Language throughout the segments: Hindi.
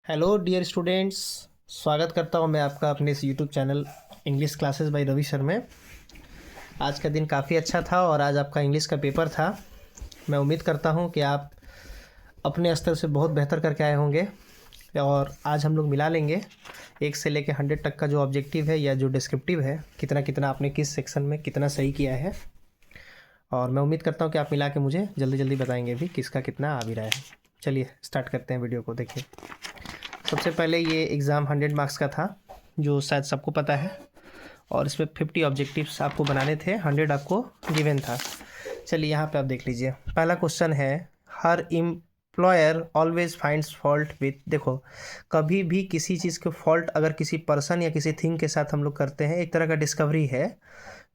Hello dear students. स्वागत करता हूं मैं आपका अपने इस YouTube channel English classes by Ravi Sharma में। आज का दिन काफ़ी अच्छा था और आज आपका इंग्लिश का पेपर था। मैं उम्मीद करता हूं कि आप अपने स्तर से बहुत बेहतर करके आए होंगे और आज हम लोग मिला लेंगे 1 से लेकर 100 तक का जो ऑब्जेक्टिव है या जो डिस्क्रिप्टिव है, कितना कितना आपने किस सेक्शन में कितना सही किया है। और मैं उम्मीद करता हूँ कि आप मिला के मुझे जल्दी जल्दी बताएंगे भी किसका कितना आ भी रहा है। चलिए स्टार्ट करते हैं वीडियो को। देखिए, सबसे पहले ये एग्ज़ाम 100 मार्क्स का था, जो शायद सबको पता है, और इसमें 50 ऑब्जेक्टिव्स आपको बनाने थे, 100 आपको गिवन था। चलिए यहाँ पे आप देख लीजिए। पहला क्वेश्चन है, हर employer always finds fault with. देखो, कभी भी किसी चीज़ के फॉल्ट अगर किसी पर्सन या किसी थिंग के साथ हम लोग करते हैं, एक तरह का डिस्कवरी है।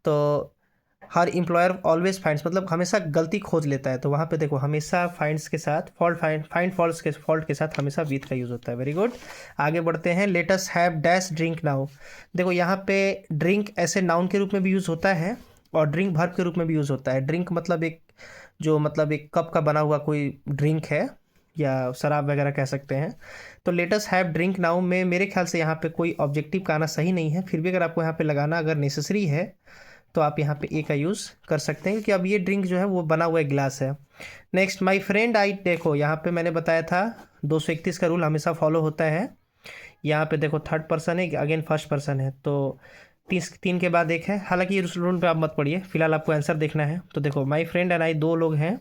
तो हर एम्प्लॉयर ऑलवेज फाइंड्स मतलब हमेशा गलती खोज लेता है। तो वहाँ पे देखो, हमेशा फाइंड्स के साथ फाइंड फॉल्ट के साथ हमेशा विथ का यूज़ होता है। Very good. आगे बढ़ते हैं। Let us have dash drink now. देखो, यहाँ पे ड्रिंक ऐसे नाउन के रूप में भी यूज़ होता है और ड्रिंक वर्ब के रूप में भी यूज़ होता है। ड्रिंक मतलब एक एक कप का बना हुआ कोई ड्रिंक है या शराब वगैरह कह सकते हैं। तो let us have drink now में मेरे ख्याल से यहाँ पे कोई ऑब्जेक्टिव का आना सही नहीं है। फिर भी अगर आपको यहाँ पे लगाना अगर नेसेसरी है तो आप यहाँ पे ए का यूज़ कर सकते हैं, क्योंकि अब ये ड्रिंक जो है वो बना हुआ एक गिलास है। Next, my friend I. देखो, यहाँ पे मैंने बताया था 231 का रूल हमेशा फॉलो होता है। यहाँ पे देखो, थर्ड पर्सन है, अगेन फर्स्ट पर्सन है, तो 3 के बाद एक है। हालांकि ये रूल पे आप मत पढ़िए, फिलहाल आपको आंसर देखना है। तो देखो, माय फ्रेंड एंड आई, 2 लोग हैं,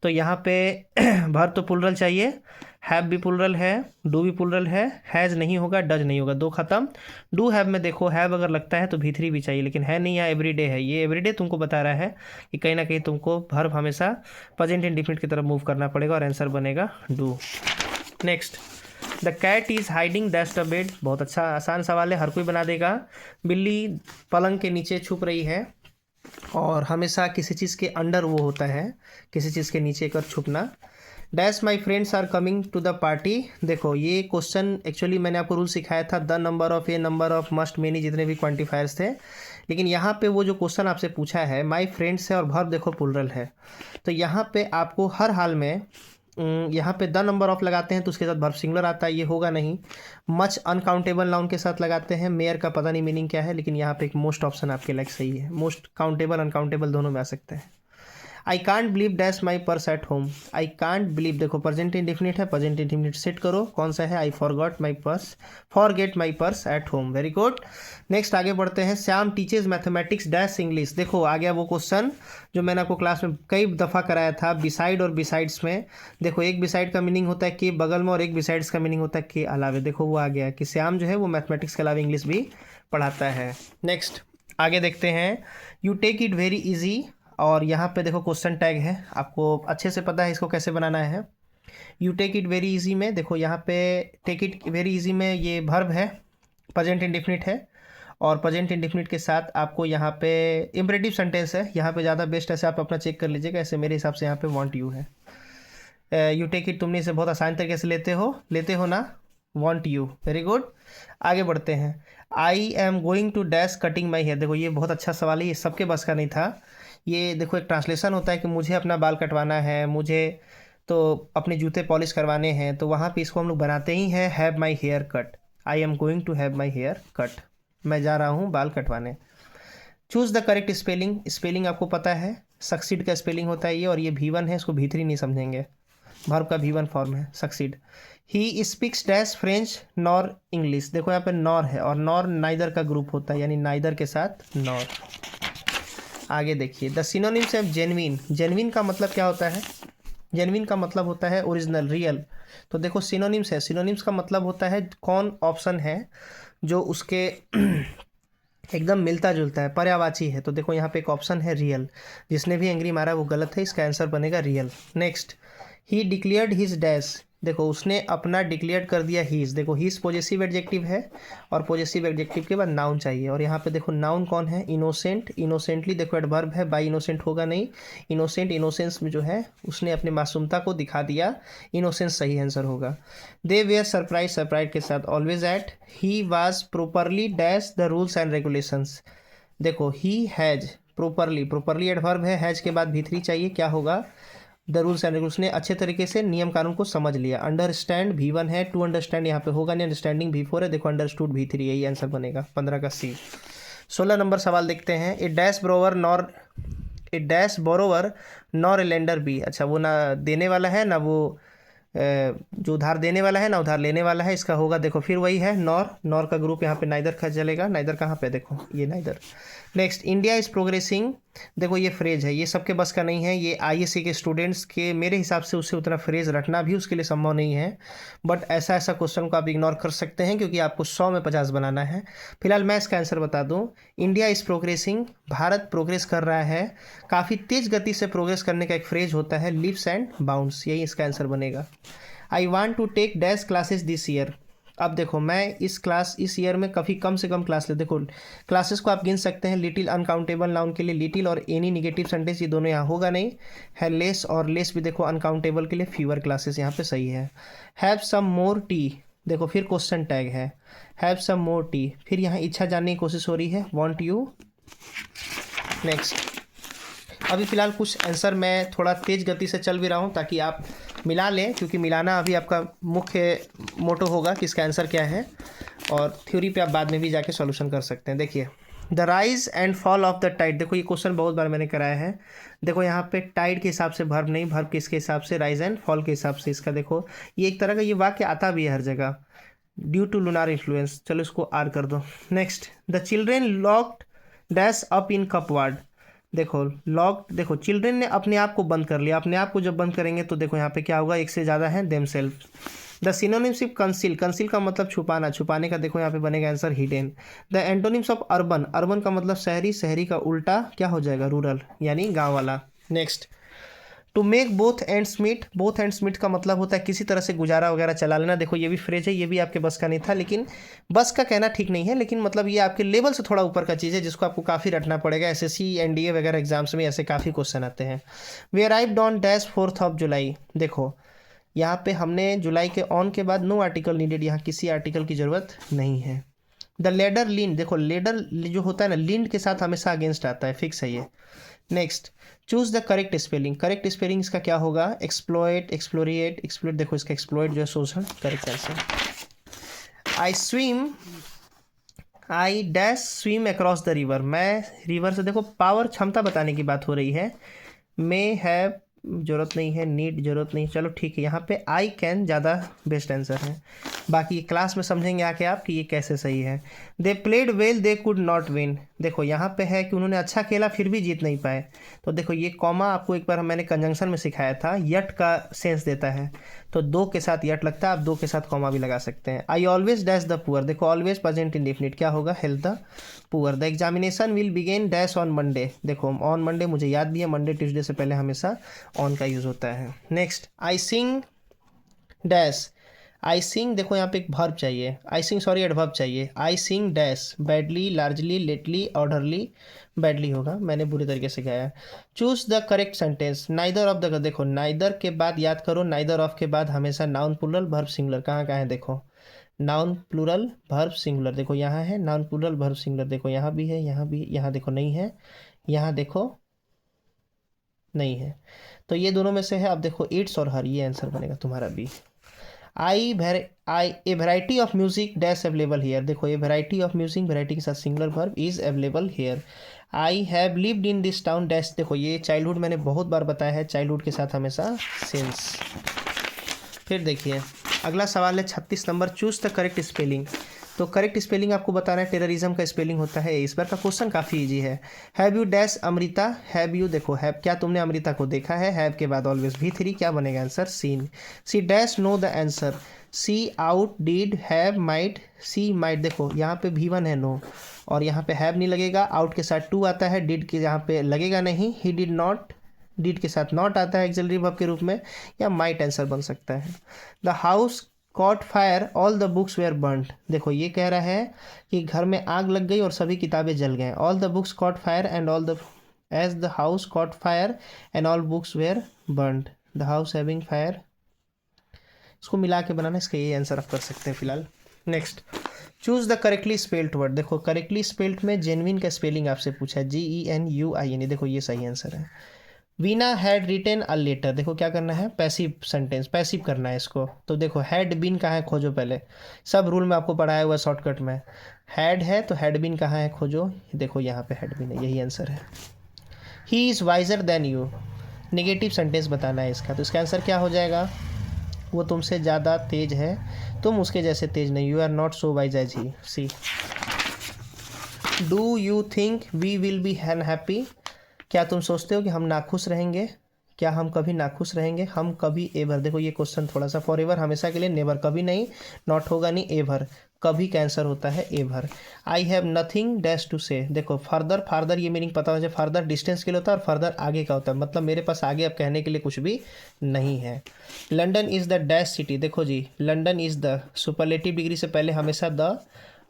तो यहाँ पे वर्ब तो प्लुरल चाहिए। हैव भी प्लुरल है, डू भी प्लुरल है, हैज़ नहीं होगा, डज नहीं होगा, 2 खत्म। डू हैव में देखो, हैव अगर लगता है तो भी3 भी चाहिए, लेकिन है नहीं, यहाँ एवरीडे है। ये एवरीडे तुमको बता रहा है कि कहीं ना कहीं तुमको वर्ब हमेशा प्रेजेंट इंडेफिनिट की तरफ मूव करना पड़ेगा और आंसर बनेगा do. Next, the cat is hiding that the bed. बहुत अच्छा आसान सवाल है, हर कोई बना देगा। बिल्ली पलंग के नीचे छुप रही है, और हमेशा किसी चीज़ के अंडर वो होता है, किसी चीज़ के नीचे कर छुपना। Dash my friends are coming to the party. देखो, ये क्वेश्चन एक्चुअली मैंने आपको रूल सिखाया था, the number of, a number of, must, many, जितने भी क्वांटिफायर्स थे। लेकिन यहाँ पे वो जो क्वेश्चन आपसे पूछा है, माई फ्रेंड्स है और वर्ब देखो प्लुरल है, तो यहाँ पे आपको हर हाल में यहाँ पे द नंबर ऑफ लगाते हैं तो उसके साथ वर्ब सिंगुलर आता है, ये होगा नहीं। मच अनकाउंटेबल नाउन के साथ लगाते हैं। मेयर का पता नहीं मीनिंग क्या है, लेकिन यहाँ पे एक मोस्ट ऑप्शन आपके लाइक सही है। मोस्ट काउंटेबल अनकाउंटेबल दोनों में आ सकते हैं। I can't believe dash my purse at home. I can't believe, देखो प्रेजेंट इंडेफिनिट है, प्रेजेंट इंडेफिनिट सेट करो कौन सा है। I forgot my purse, forget my purse at home. Very good. Next आगे बढ़ते हैं। Shyam teaches mathematics dash English. देखो, आ गया वो क्वेश्चन जो मैंने आपको क्लास में कई दफ़ा कराया था, बिसाइड और बिसाइड्स में। देखो, एक बिसाइड का मीनिंग होता है के बगल में और एक बिसाइड्स का मीनिंग होता है के अलावे। देखो, वो आ गया कि श्याम जो है वो मैथमेटिक्स के अलावा इंग्लिश भी पढ़ाता है। नेक्स्ट आगे देखते हैं। You take it very easy, और यहाँ पे देखो क्वेश्चन टैग है, आपको अच्छे से पता है इसको कैसे बनाना है। You take it very easy में देखो, यहाँ पे टेक इट वेरी इजी में ये वर्ब है, प्रेजेंट इंडेफिनिट है, और प्रेजेंट इंडेफिनिट के साथ आपको यहाँ पे इम्परेटिव सेंटेंस है। यहाँ पे ज़्यादा बेस्ट ऐसे आप अपना चेक कर लीजिएगा, ऐसे मेरे हिसाब से यहाँ पे वांट यू है। यू टेक इट तुमने इसे बहुत आसान तरीके से लेते हो ना, वांट यू। Very good. आगे बढ़ते हैं। I am going to dash cutting my hair. देखो, ये बहुत अच्छा सवाल है, ये सबके बस का नहीं था। ये देखो, एक ट्रांसलेशन होता है कि मुझे अपना बाल कटवाना है, मुझे तो अपने जूते पॉलिश करवाने हैं, तो वहाँ पे इसको हम लोग बनाते ही हैं have my hair cut. I am going to have my hair cut, मैं जा रहा हूँ बाल कटवाने। Choose the correct spelling. Spelling आपको पता है, सक्सीड का स्पेलिंग होता है ये, और ये V1 है, इसको V3 नहीं समझेंगे। वर्ब का V1 फॉर्म है succeed. He speaks dash French nor English. देखो, यहाँ पे नॉर है, और नॉर नाइदर का ग्रुप होता है, यानी नाइदर के साथ नॉर। आगे देखिए, the synonyms of genuine. Genuine का मतलब क्या होता है? जेन्युइन का मतलब होता है ओरिजिनल, रियल। तो देखो, सिनोनिम्स है, सिनोनिम्स का मतलब होता है कौन ऑप्शन है जो उसके एकदम मिलता जुलता है, पर्यायवाची है। तो देखो, यहाँ पे एक ऑप्शन है रियल, जिसने भी एंग्री मारा वो गलत है, इसका आंसर बनेगा रियल। नेक्स्ट, ही डिक्लेयर्ड हिज डैश। देखो, उसने अपना डिक्लेयर कर दिया हीज। देखो, हीज पॉजेसिव एडजेक्टिव है, और पॉजेसिव एडजेक्टिव के बाद नाउन चाहिए, और यहाँ पे देखो नाउन कौन है, इनोसेंट। इनोसेंटली देखो एडवर्ब है, बाई इनोसेंट होगा नहीं, इनोसेंट, इनोसेंस में जो है उसने अपने मासूमता को दिखा दिया, इनोसेंस सही आंसर होगा। दे वेयर सरप्राइज, सरप्राइज के साथ always at. He was properly dash the rules and regulations. देखो, he has properly, properly adverb है, हैज के बाद V3 चाहिए, क्या होगा, द रूल्स एंड रेगुलेशन, उसने अच्छे तरीके से नियम कानून को समझ लिया। अंडरस्टैंड V1 है, टू अंडरस्टैंड यहाँ पे होगा नहीं, अंडरस्टैंडिंग V4 है, देखो अंडरस्टूड V3, यही आंसर बनेगा 15 का C। 16 नंबर सवाल देखते हैं। A dash borrower nor a lender be, अच्छा वो ना देने वाला है ना वो जो उधार देने वाला है ना उधार लेने वाला है, इसका होगा देखो फिर वही है नॉर, नॉर का ग्रुप यहाँ पे नाइदर का चलेगा, नाइदर कहाँ पे देखो ये neither. Next, India is progressing, देखो ये फ्रेज है, ये सबके बस का नहीं है, ये ISC के स्टूडेंट्स के मेरे हिसाब से उससे उतना फ्रेज रटना भी उसके लिए संभव नहीं है, बट ऐसा ऐसा क्वेश्चन को आप इग्नोर कर सकते हैं क्योंकि आपको 100 में 50 बनाना है। फिलहाल मैं इसका आंसर बता दूं, India is progressing, Bharat progress कर रहा है, काफ़ी तेज़ गति से प्रोग्रेस करने का एक फ्रेज होता है लिप्स एंड बाउंड्स, यही इसका आंसर बनेगा। I want to take dash classes this year, अब देखो मैं इस ईयर में काफ़ी कम से कम क्लास ले, देखो क्लासेस को आप गिन सकते हैं, लिटिल अनकाउंटेबल नाउन के लिए लिटिल और एनी निगेटिव सेंटेंस ये दोनों यहाँ होगा नहीं है, लेस और लेस भी देखो अनकाउंटेबल के लिए फीवर क्लासेस यहाँ पे सही है। हैव सम मोर टी, देखो फिर क्वेश्चन टैग है, हैव सम मोर टी, फिर यहाँ इच्छा जानने की कोशिश हो रही है, वॉन्ट यू। नेक्स्ट, अभी फ़िलहाल कुछ आंसर मैं थोड़ा तेज़ गति से चल भी रहा हूँ ताकि आप मिला लें, क्योंकि मिलाना अभी आपका मुख्य मोटो होगा कि इसका आंसर क्या है, और थ्योरी पे आप बाद में भी जाके सॉल्यूशन कर सकते हैं। देखिए, the rise and fall of the tide, देखो ये क्वेश्चन बहुत बार मैंने कराया है, देखो यहाँ पे टाइड के हिसाब से वर्ब नहीं, वर्ब किसके हिसाब से, राइज एंड फॉल के हिसाब से, इसका देखो ये एक तरह का ये वाक्य आता भी है हर जगह, ड्यू टू लूनार इन्फ्लुएंस, चलो इसको आर कर दो। Next, the children locked dash up in cupboard, देखो लॉक्ड, देखो चिल्ड्रेन ने अपने आप को बंद कर लिया, अपने आप को जब बंद करेंगे तो देखो यहाँ पे क्या होगा, एक से ज़्यादा है themselves. The synonyms of conceal, conceal का मतलब छुपाना, छुपाने का देखो यहाँ पे बनेगा answer hidden. The antonyms of urban, urban का मतलब शहरी, शहरी का उल्टा क्या हो जाएगा, रूरल यानी गाँव वाला। Next, to make both ends meet, both ends meet का मतलब होता है किसी तरह से गुजारा वगैरह चला लेना, देखो ये भी फ्रेज है, ये भी आपके बस का नहीं था, लेकिन बस का कहना ठीक नहीं है, लेकिन मतलब ये आपके लेवल से थोड़ा ऊपर का चीज़ है जिसको आपको काफ़ी रटना पड़ेगा, SSC NDA वगैरह एग्जाम्स में ऐसे काफ़ी क्वेश्चन आते हैं। We arrived on dash 4th of July, देखो यहाँ पे हमने जुलाई के ऑन के बाद नो आर्टिकल नीडेड, यहाँ किसी आर्टिकल की ज़रूरत नहीं है। द लेडर लीन, देखो लेडर जो होता है ना लीन के साथ हमेशा अगेंस्ट आता है, फिक्स है ये। Next, choose the correct spelling, correct spelling इसका क्या होगा, एक्सप्लॉयट, एक्सप्लोरिएट, एक्सप्लोइट, देखो इसका एक्सप्लॉयट जो है शोषण, correct answer. I dash swim across the river, मैं रिवर से, देखो पावर क्षमता बताने की बात हो रही है, मे हैव जरूरत नहीं है, नीड जरूरत नहीं, चलो ठीक है, यहाँ पे आई कैन ज़्यादा बेस्ट आंसर है, बाकी क्लास में समझेंगे आके आप कि ये कैसे सही है। They played well they could not win, देखो यहाँ पे है कि उन्होंने अच्छा खेला फिर भी जीत नहीं पाए, तो देखो ये कॉमा आपको एक बार मैंने कंजंक्शन में सिखाया था, यट का सेंस देता है, तो दो के साथ यट लगता है, आप दो के साथ कॉमा भी लगा सकते हैं। I always dash the poor, देखो ऑलवेज प्रेजेंट इंडेफिनिट क्या होगा, help the poor. The examination will begin dash on Monday, देखो ऑन मंडे मुझे याद भी है, मंडे ट्यूसडे से पहले हमेशा ऑन का यूज़ होता है। नेक्स्ट, आई सिंग डैश, आई सिंग, देखो यहाँ पे एक वर्ब चाहिए, आई सिंग सॉरी एडवर्ब चाहिए, I sing dash badly, largely, lately, orderly, badly होगा, मैंने बुरी तरीके से गाया। Choose the correct sentence, neither of the, देखो नाइदर के बाद याद करो, नाइदर ऑफ के बाद हमेशा नाउन प्लूरल वर्ब सिंगुलर, कहाँ कहाँ है देखो, नाउन प्लूरल वर्ब सिंगुलर, देखो यहाँ है नाउन प्लूरल वर्ब सिंगुलर, देखो यहाँ भी है, यहाँ भी, यहाँ देखो नहीं है, यहाँ देखो नहीं है, तो ये दोनों में से है, अब देखो इट्स और हर, ये आंसर बनेगा तुम्हारा B. I a variety of music dash available here, देखो ये वेराइटी ऑफ म्यूजिक, वेराइटी के साथ singular verb is available here. I have lived in this town dash, देखो ये चाइल्डहुड मैंने बहुत बार बताया है, चाइल्डहुड के साथ हमेशा सिंस। फिर देखिए अगला सवाल है 36 number, choose the correct spelling, तो करेक्ट स्पेलिंग आपको बताना है, टेररिज्म का स्पेलिंग होता है, इस बार का क्वेश्चन काफ़ी इजी है। Have you dash Amrita, have you, देखो हैव, क्या तुमने अमृता को देखा है, हैव के बाद ऑलवेज V3, क्या बनेगा answer, seen. She dash know the answer, she ought did have might, she might, देखो यहाँ पे V1 है नो, और यहाँ पे हैव नहीं लगेगा, आउट के साथ टू आता है, डिड के यहाँ पे लगेगा नहीं, ही डिड नॉट, डिड के साथ नॉट आता है एक्सिलरी वर्ब के रूप में, या माइट आंसर बन सकता है। The house caught fire all the books were burned, देखो ये कह रहा है कि घर में आग लग गई और सभी किताबें जल गए, all the books caught fire and all the, as the house caught fire and all books were burned, the house having fire, इसको मिला के बनाना, इसका ये आंसर आप कर सकते हैं फिलहाल। Next, choose the correctly spelled word, देखो करेक्टली स्पेल्ड में जेन्युइन का स्पेलिंग आपसे पूछा है, GENUIN, देखो ये सही आंसर है। Veena had written a letter, देखो क्या करना है, पैसिव सेंटेंस, पैसिव करना है इसको। तो देखो हैड बीन कहाँ है खोजो पहले, सब रूल में आपको पढ़ाया हुआ शॉर्टकट में। हैड है तो हैड बीन कहाँ है खोजो, देखो यहाँ पे हैड बीन है, यही आंसर है। He is visor then you, negative sentence बताना है इसका, तो इसका आंसर क्या हो जाएगा, वो तुमसे ज़्यादा तेज है, तुम उसके जैसे तेज नहीं, you are not so wise as he. C, do you think we will be happy, क्या तुम सोचते हो कि हम नाखुश रहेंगे, क्या हम कभी नाखुश रहेंगे, हम कभी एवर, देखो ये क्वेश्चन थोड़ा सा, फॉर एवर हमेशा के लिए, नेवर कभी नहीं, नॉट होगा नहीं, एवर कभी का आंसर होता है ever. I have nothing dash to say, देखो फर्दर, फार्दर ये मीनिंग पता हो जाए, फार्दर डिस्टेंस के लिए होता है और फर्दर आगे का होता है, मतलब मेरे पास आगे अब कहने के लिए कुछ भी नहीं है। London is the dash city, देखो जी London is the, superlative degree से पहले हमेशा द,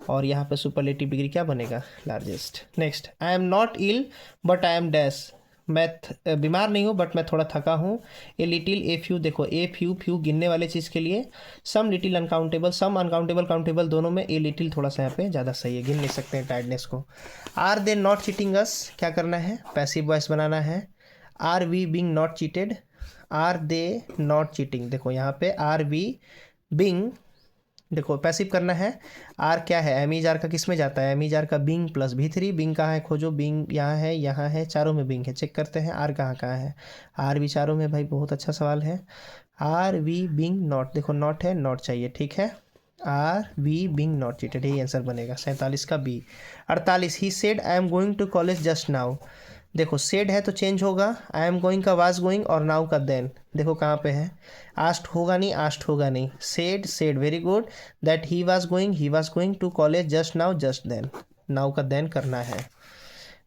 और यहाँ पे सुपरलेटिव डिग्री क्या बनेगा, largest. Next, I am not ill but I am dash, मैं बीमार नहीं हूँ बट मैं थोड़ा थका हूँ। ए लिटिल, ए फ्यू, देखो ए फ्यू, फ्यू गिनने वाले चीज़ के लिए, सम लिटिल अनकाउंटेबल, सम अनकाउंटेबल काउंटेबल दोनों में ए लिटिल थोड़ा सा यहाँ पे ज़्यादा सही है, गिन नहीं सकते हैं टायर्डनेस को। Are they not cheating us, क्या करना है, पैसिव वॉइस बनाना है। Are we being not cheated, are they not cheating, देखो यहाँ पे आर वी बीइंग, देखो पैसिव करना है। आर क्या है, एम इज आर का किस में जाता है, एम इज आर का बींग प्लस भी थ्री, बींग कहाँ है खोजो, बींग यहाँ है, चारों में बींग है, चेक करते हैं आर कहाँ कहाँ है, आर भी चारों में, भाई बहुत अच्छा सवाल है। आर वी बींग नॉट, देखो नॉट है, नॉट चाहिए, ठीक है, are we being not cheated, यही आंसर बनेगा 47 का B. 48, he said I am going to college just now, देखो सेड है तो चेंज होगा, आई एम गोइंग का वाज गोइंग, और नाउ का देन, देखो कहाँ पे है, आस्ट होगा नहीं, आस्ट होगा नहीं, said, said, very good, that he was going to college just now, just then, now का देन करना है।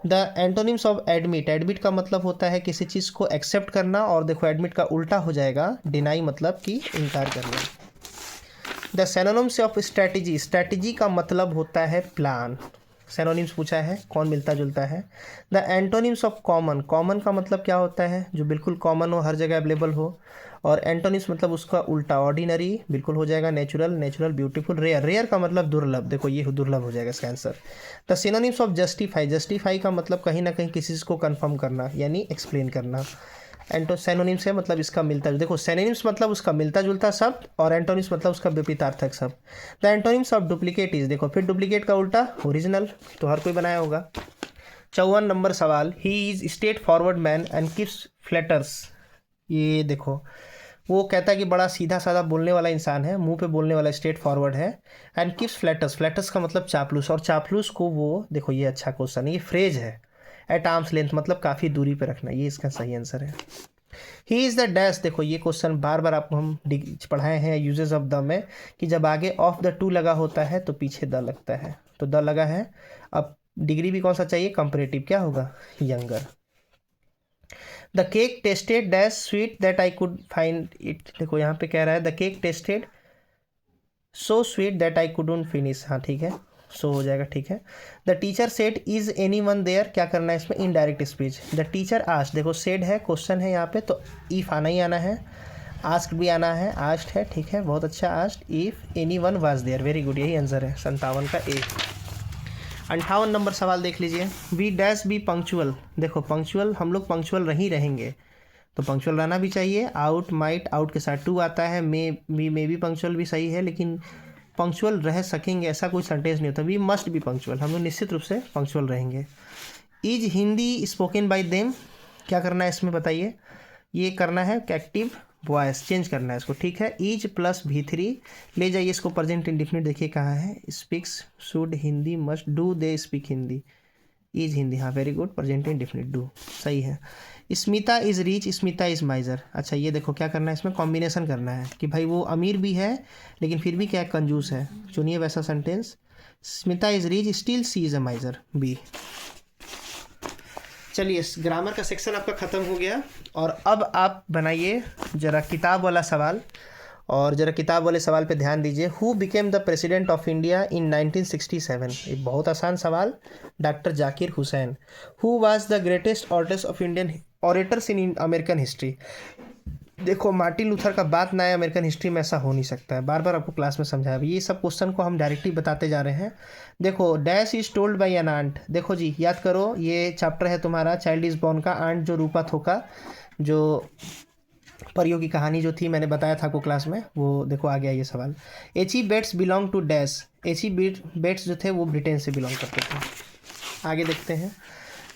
The antonyms of admit, admit का मतलब होता है किसी चीज़ को एक्सेप्ट करना, और देखो एडमिट का उल्टा हो जाएगा डिनाई, मतलब कि इनकार करना। The synonyms of strategy, strategy का मतलब होता है प्लान, सिनोनिम्स पूछा है कौन मिलता जुलता है। The antonyms of common, common का मतलब क्या होता है, जो बिल्कुल कॉमन हो, हर जगह अवेलेबल हो, और एंटोनिम्स मतलब उसका उल्टा, ऑर्डिनरी बिल्कुल हो जाएगा, natural, natural, beautiful, rare, rare का मतलब दुर्लभ, देखो ये दुर्लभ हो जाएगा इसका answer. The synonyms of justify, justify का मतलब कहीं ना कहीं किसी चीज़ को कन्फर्म करना, यानी एक्सप्लेन करना। एंटोसेनोनिम्स है मतलब इसका मिलता, देखो सेनोनिम्स मतलब उसका मिलता जुलता शब्द, और एंटोनिम्स मतलब उसका विपरीतार्थक शब्द। The antonyms of duplicate is, देखो फिर डुप्लीकेट का उल्टा ओरिजिनल, तो हर कोई बनाया होगा। 54 नंबर सवाल, he is straight forward man and keeps flutters, ये देखो वो कहता है कि बड़ा सीधा साधा बोलने वाला इंसान है, मुंह पे बोलने वाला, स्ट्रेट फॉरवर्ड है। एंड कीप्स फ्लैटर्स, फ्लैटर्स का मतलब चापलूस, और चापलूस को वो, देखो ये अच्छा क्वेश्चन है, ये फ्रेज है। एट आर्म्स लेंथ मतलब काफ़ी दूरी पे रखना, ये इसका सही आंसर है। ही इज़ द डैश, देखो ये क्वेश्चन बार बार आपको हम पढ़ाए हैं यूजेस ऑफ द में, कि जब आगे ऑफ द टू लगा होता है तो पीछे द लगता है, तो द लगा है। अब डिग्री भी कौन सा चाहिए, कंपैरेटिव, क्या होगा, younger. The cake tasted dash sweet that I could find it, देखो यहाँ पे कह रहा है the cake tasted so sweet that I couldn't finish, हाँ ठीक है, सो हो जाएगा, ठीक है। The teacher said is anyone there, क्या करना है इसमें, indirect speech. The teacher asked, देखो सेड है, क्वेश्चन है यहाँ पे, तो इफ आना ही आना है, आस्क्ड भी आना है, आस्क्ड है, ठीक है, बहुत अच्छा, asked if anyone was there, very good, यही आंसर है 57 का ए। 58 नंबर सवाल देख लीजिए, वी डैश बी पंक्चुअल, देखो पंक्चुअल, हम लोग पंक्चुअल रही रहेंगे, तो पंक्चुअल रहना भी चाहिए। आउट, माइट, आउट के साथ टू आता है, मे भी पंक्चुअल भी सही है, लेकिन पंक्चुअल रह सकेंगे ऐसा कोई सेंटेंस नहीं होता, वी मस्ट बी पंक्चुअल, हम लोग निश्चित रूप से पंक्चुअल रहेंगे। Is Hindi spoken by them, क्या करना है इसमें बताइए, ये करना है एक्टिव वॉइस, चेंज करना है इसको, ठीक है। इज प्लस भी थ्री ले जाइए इसको, प्रेजेंट इंडिफिनिट देखिए कहाँ है, speaks, should, Hindi, must, do they speak Hindi, is Hindi, हाँ very good, present indefinite, do सही है। Smita is rich, Smita is miser, अच्छा ये देखो क्या करना है इसमें, कॉम्बिनेशन करना है कि भाई वो अमीर भी है लेकिन फिर भी क्या कंजूस है, चुनिए वैसा sentence. Smita is rich still she is a miser, B. चलिए ग्रामर का सेक्शन आपका ख़त्म हो गया, और अब आप बनाइए ज़रा किताब वाला सवाल, और ज़रा किताब वाले सवाल पे ध्यान दीजिए। Who became the president of India in 1967, एक बहुत आसान सवाल, doctor Zakir Hussain. Who was the greatest orators of Indian orators in American history, देखो मार्टिन लूथर का बात ना आए अमेरिकन हिस्ट्री में, ऐसा हो नहीं सकता है। बार बार आपको क्लास में समझाया, ये सब क्वेश्चन को हम डायरेक्टली बताते जा रहे हैं। देखो dash is told by an aunt, देखो जी याद करो, ये चैप्टर है तुम्हारा चाइल्ड इज बॉर्न का। आंट जो रूपा थोका, जो परियों की कहानी जो थी, मैंने बताया था आपको क्लास में, वो देखो आ गया ये सवाल। Itchy bats belong to dash, itchy bats जो थे वो ब्रिटेन से बिलोंग करते थे। आगे देखते हैं।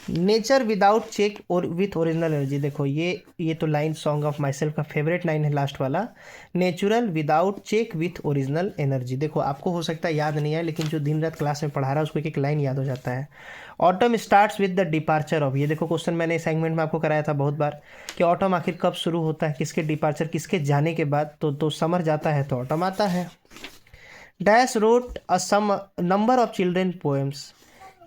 नेचर विदाउट चेक और विथ ओरिजिनल एनर्जी, देखो ये तो line song of myself का फेवरेट लाइन है, लास्ट वाला, natural without check with original energy. देखो आपको हो सकता है याद नहीं है, लेकिन जो दिन रात क्लास में पढ़ा रहा है उसको एक एक लाइन याद हो जाता है। Autumn starts with the departure of, ये देखो क्वेश्चन मैंने सेगमेंट में आपको कराया था बहुत बार कि ऑटम आखिर कब शुरू होता है, किसके डिपार्चर, किसके जाने के बाद, तो समर जाता है तो ऑटम आता है। Dash wrote a some number of children poems,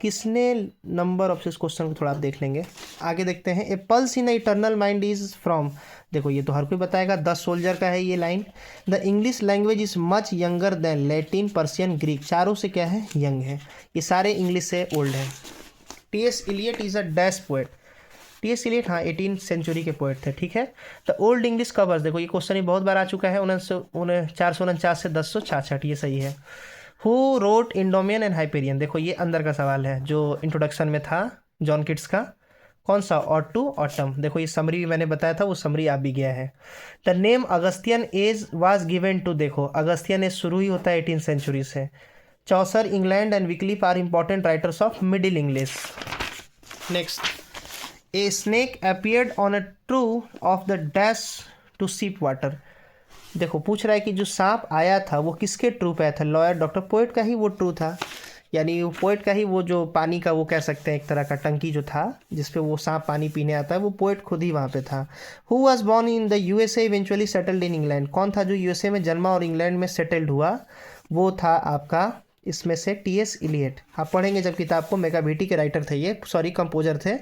किसने नंबर ऑफ, इस क्वेश्चन को थोड़ा आप देख लेंगे। आगे देखते हैं। A pulse in eternal mind is from, देखो ये तो हर कोई बताएगा, द सोल्जर का है ये line. The English language is much younger than Latin Persian Greek, चारों से क्या है, यंग है, ये सारे इंग्लिश से ओल्ड है। TS. Eliot is a dash poet, TS. Eliot हाँ 18th सेंचुरी के पोएट थे, ठीक है। द ओल्ड इंग्लिश कवर्स, देखो ये क्वेश्चन ही बहुत बार आ चुका है, 449 से 1066, ये सही है। हु रोट इंडोमियन एंड हाइपेरियन, देखो ये अंदर का सवाल है जो इंट्रोडक्शन में था जॉन किट्स का, कौन सा, ऑट टू ऑटम। देखो ये समरी भी मैंने बताया था, वो समरी आ भी गया है। The name Augustan age was given to, देखो अगस्तियन एज शुरू ही होता है 18th सेंचुरी से। Chaucer, England and Wycliffe are important writers of middle English. Next, a snake appeared on a true of the dash to sip water, देखो पूछ रहा है कि जो सांप आया था वो किसके ट्रू पे आया था, लॉयर, डॉक्टर, पोएट का ही वो ट्रू था, यानी वो पोएट का ही वो जो पानी का वो कह सकते हैं एक तरह का टंकी जो था जिसपे वो सांप पानी पीने आता है, वो पोएट खुद ही वहाँ पे था। Who was born in the USA eventually settled in England, कौन था जो यूएसए में जन्मा और इंग्लैंड में सेटल्ड हुआ, वो था आपका इसमें से टी.एस. इलियट। आप पढ़ेंगे जब किताब को, मेगाभिटी के राइटर थे ये, सॉरी कंपोजर थे,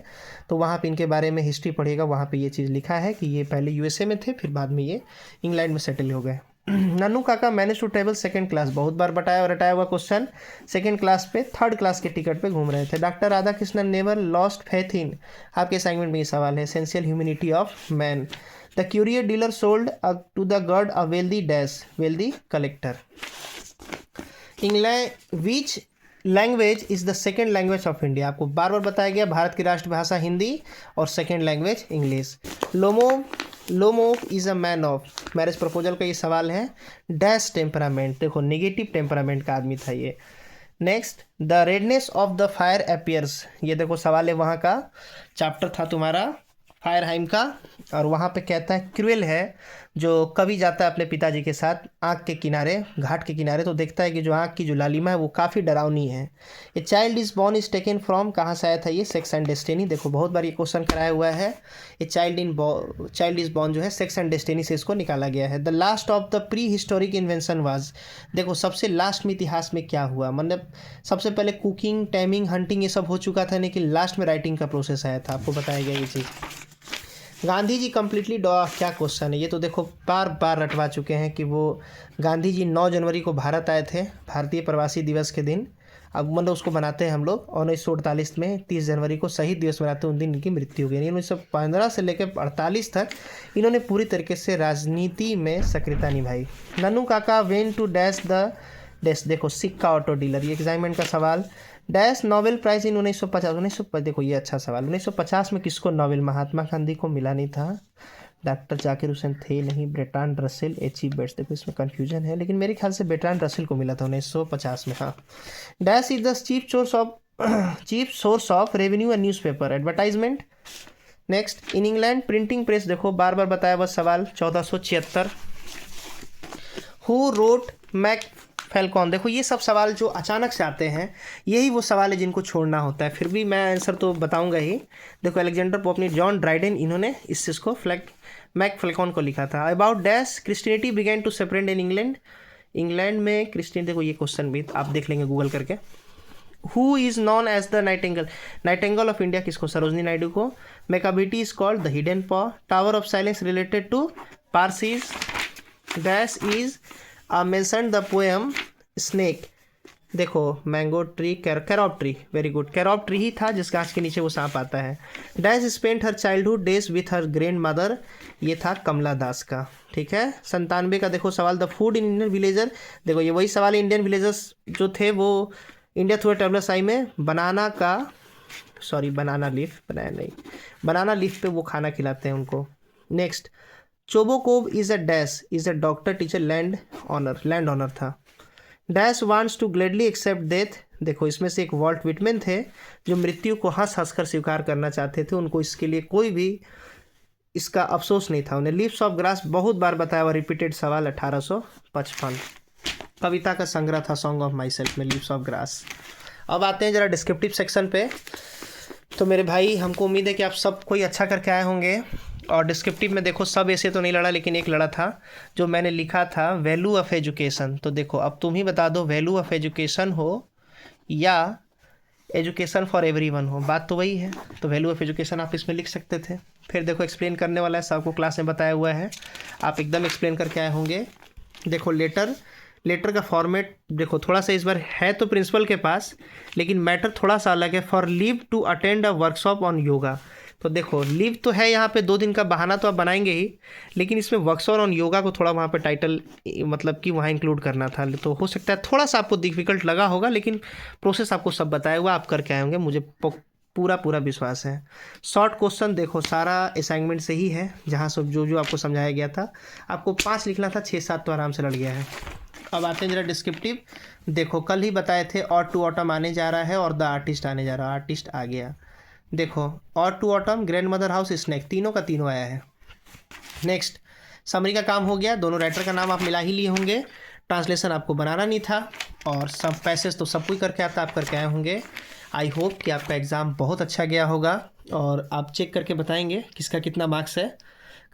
तो वहाँ पे इनके बारे में हिस्ट्री पढ़ेगा, वहाँ पे ये चीज़ लिखा है कि ये पहले यूएसए में थे, फिर बाद में ये इंग्लैंड में सेटल हो गए। Nannu Kaka manage to travel second class, बहुत बार बताया और रटाया हुआ क्वेश्चन, सेकंड क्लास पे थर्ड क्लास के टिकट पे घूम रहे थे। Doctor Radha Krishnan never lost faith in, आपके असाइनमेंट में ये सवाल है, essential humanity of man. The curio dealer sold to the god a wealthy dash, wealthy collector. England which language is the second language of India, आपको बार बार बताया गया भारत की राष्ट्रभाषा हिंदी और second language English. Lomov is a man of, marriage proposal का ये सवाल है। डैश टेम्परामेंट, देखो नेगेटिव टेम्परामेंट का आदमी था ये। Next, the redness of the fire appears, ये देखो सवाल है, वहाँ का चैप्टर था तुम्हारा फायरहाइम का, और वहाँ पे कहता है क्रूएल है, जो कवि जाता है अपने पिताजी के साथ आँख के किनारे, घाट के किनारे, तो देखता है कि जो आँख की जो लालिमा है वो काफ़ी डरावनी है। A child is born is taken from, कहाँ से आया था ये, सेक्स एंड डेस्टिनी, देखो बहुत बार ये क्वेश्चन कराया हुआ है। ए चाइल्ड इज़ बॉर्न जो है सेक्स एंड डेस्टिनी से इसको निकाला गया है। The last of the pre historic invention was, देखो सबसे लास्ट में इतिहास में क्या हुआ, मतलब सबसे पहले कुकिंग, टाइमिंग, हंटिंग ये सब हो चुका था, लेकिन लास्ट में राइटिंग का प्रोसेस आया था, आपको बताया गया ये चीज़। गांधी जी कम्प्लीटली क्या क्वेश्चन है ये, तो देखो बार बार रटवा चुके हैं कि वो गांधी जी 9 जनवरी को भारत आए थे, भारतीय प्रवासी दिवस के दिन, अब मतलब उसको बनाते हैं हम लोग, और 1948 में 30 जनवरी को शहीद दिवस मनाते हैं, उन दिन इनकी मृत्यु हो गई। 1915 से लेकर 48 तक इन्होंने पूरी तरीके से राजनीति में सक्रियता निभाई। Nannu Kaka went to dash the dash, देखो सिक्का ऑटो डीलर, ये एग्जामिनेशन का सवाल। डैश नोबेल प्राइज इन 1950, देखो ये अच्छा सवाल, 1950 में किसको नोबेल, महात्मा गांधी को मिला नहीं था, डॉक्टर जाकिर हुसैन थे नहीं, ब्रेट्रांड रसेल, एच.ई. बेट्स, देखो इसमें कंफ्यूजन है, लेकिन मेरे ख्याल से ब्रेट्रांड रसेल को मिला था 1950 में। हाँ, dash is the chief source of revenue and newspaper advertisement. Next, in England printing press, देखो बार बार बताया हुआ सवाल, 1476। हु रोट मैक फैल्कॉन, देखो ये सब सवाल जो अचानक से आते हैं यही वो सवाल है जिनको छोड़ना होता है, फिर भी मैं आंसर तो बताऊंगा ही। देखो अलेक्जेंडर पोप ने, जॉन ड्राइडेन, इन्होंने इस चीज़ को मैक फैल्कॉन को लिखा था। About dash Christianity begin to separate in England, England में क्रिश्चियन, देखो ये क्वेश्चन भी आप देख लेंगे गूगल करके। Who is known as the nightingale of India, किसको, सरोजनी नायडू को। Macavity is called the hidden paw. Tower of silence related to Parsis. Dash is mention the poem snake, देखो mango tree, carob tree, very good, carob tree ही था जिस गाछ के नीचे वो सांप आता है। Dash spent her childhood days with her grandmother, ये था कमला दास का। ठीक है, 97 का देखो सवाल, the food in Indian villager, देखो ये वही सवाल है, इंडियन विलेजर्स जो थे वो इंडिया थ्रू ट्रेवलर्स आई में बनाना का, सॉरी बनाना लीफ, बनाया नहीं, बनाना लीफ पे वो खाना खिलाते हैं उनको। Next, Chubukov is a dash, is a doctor teacher landowner, landowner था। Dash wants to gladly accept death, देखो इसमें से एक वॉल्ट विटमैन थे जो मृत्यु को हंस हंस कर स्वीकार करना चाहते थे, उनको इसके लिए कोई भी इसका अफसोस नहीं था। उन्हें लीव्स ऑफ ग्रास बहुत बार बताया हुआ रिपीटेड सवाल 1855। कविता का संग्रह था सॉन्ग ऑफ माई सेल्फ में लीव्स ऑफ ग्रास। अब आते हैं जरा डिस्क्रिप्टिव सेक्शन पे। तो मेरे भाई हमको उम्मीद है कि आप सब कोई अच्छा करके आए होंगे। और डिस्क्रिप्टिव में देखो सब ऐसे तो नहीं लड़ा, लेकिन एक लड़ा था जो मैंने लिखा था वैल्यू ऑफ एजुकेशन। तो देखो अब तुम ही बता दो वैल्यू ऑफ एजुकेशन हो या एजुकेशन फॉर एवरीवन हो, बात तो वही है। तो वैल्यू ऑफ एजुकेशन आप इसमें लिख सकते थे। फिर देखो एक्सप्लेन करने वाला है, सबको क्लास में बताया हुआ है, आप एकदम एक्सप्लेन करके आए होंगे। देखो लेटर का फॉर्मेट देखो थोड़ा सा इस बार है तो प्रिंसिपल के पास, लेकिन मैटर थोड़ा सा अलग है। For leave to attend a workshop on yoga, तो देखो लीव तो है यहाँ पे, 2 दिन का बहाना तो आप बनाएंगे ही, लेकिन इसमें वर्कशॉप ऑन योगा को थोड़ा वहाँ पे टाइटल मतलब कि वहाँ इंक्लूड करना था। तो हो सकता है थोड़ा सा आपको डिफिकल्ट लगा होगा, लेकिन प्रोसेस आपको सब बताया हुआ, आप करके आए होंगे, मुझे पूरा विश्वास है। शॉर्ट क्वेश्चन देखो सारा असाइनमेंट से ही है, जहाँ सब जो आपको समझाया गया था, आपको 5 लिखना था, 6-7 तो आराम से लड़ गया है। अब आते हैं जरा डिस्क्रिप्टिव। देखो कल ही बताए थे और टू ऑटम आने जा रहा है और द आर्टिस्ट आने जा रहा है, आर्टिस्ट आ गया। देखो ode to autumn, grandmother house, snake, तीनों का तीनों आया है। नेक्स्ट, समरी का काम हो गया, दोनों राइटर का नाम आप मिला ही लिए होंगे, ट्रांसलेशन आपको बनाना नहीं था, और सब पैसेज तो सब कोई करके आता, आप करके आए होंगे। आई होप कि आपका एग्ज़ाम बहुत अच्छा गया होगा और आप चेक करके बताएंगे किसका कितना मार्क्स है,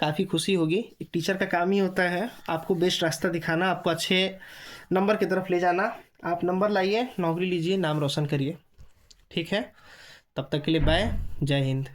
काफ़ी खुशी होगी। एक टीचर का काम ही होता है आपको बेस्ट रास्ता दिखाना, आपको अच्छे नंबर की तरफ ले जाना। आप नंबर लाइए, नौकरी लीजिए, नाम रोशन करिए। ठीक है, तब तक के लिए बाय, जय हिंद।